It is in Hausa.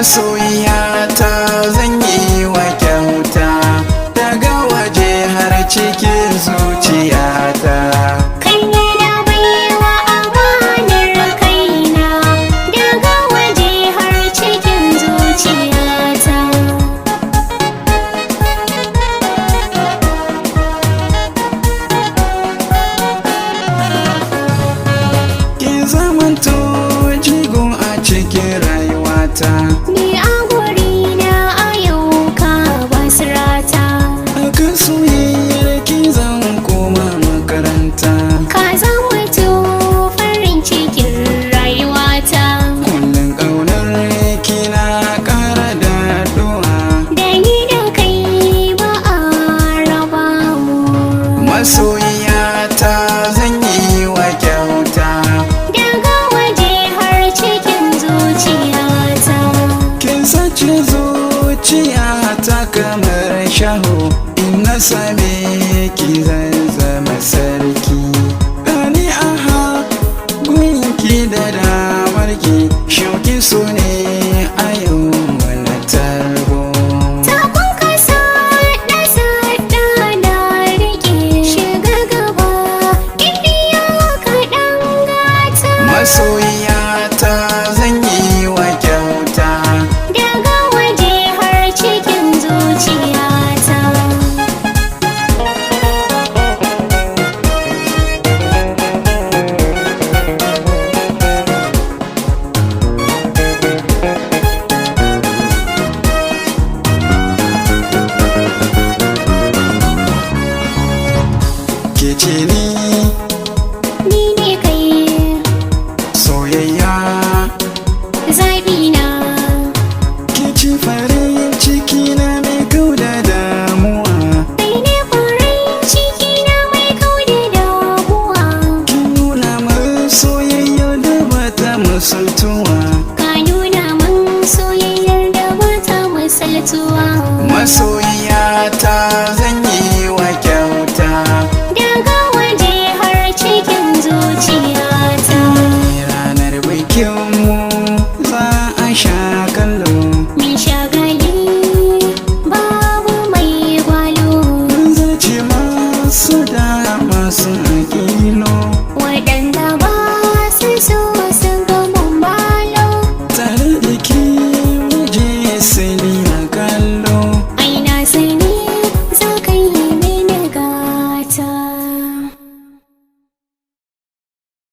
Masoyiyata zan yi wa kyauta daga waje har cikin zuciyata. Kai ne na baiwa amanar kaina daga waje har cikin zuciyata. Ki zamanto jigo a cikin rayuwata. Ni a gurina a yau ka basirata. Akan soyayyar ki zan koma makaranta. Ka zama farin cikin rayuwata. Kullum ƙaunar ki na ƙara daɗuwa. Da ni da kai ba a raba mu. Masoyiyata zan yi wa kyauta. Daga waje har cikin zuciyata. Kin sace zuciyata kamar shaho. In na same ki zan zama sarki. Gani aha gunki da damarki. Shauki so ne a yau wani tarbo. Takun kasa na sada na rike shiga gaba indiya kaɗan gata. Masoyiyata zan yi wa kyauta. Daga waje har cikin zuciyata. Ke ce ni Ni ne kai soyayya. zaɓina. Ke ce farin ciki na mai kauda damuwa. Kai ne farin ciki na mai kauda damuwa. Kin nuna min soyayyar da bata misaltuwa. Ka nuna min soyayyar da bata misaltuwa. Masoyiyata zan yi wa kyauta. Daga waje har cikin zuciyata. Ranar bikinmu za a sha kallo. Min shagali babu mai gwalo. Mun zaci masu dama sun akilo. Waɗanda ba su so sun ga mun balo. Tare da ke muje sani a kallo. Ai na sani za ka yi mini gata.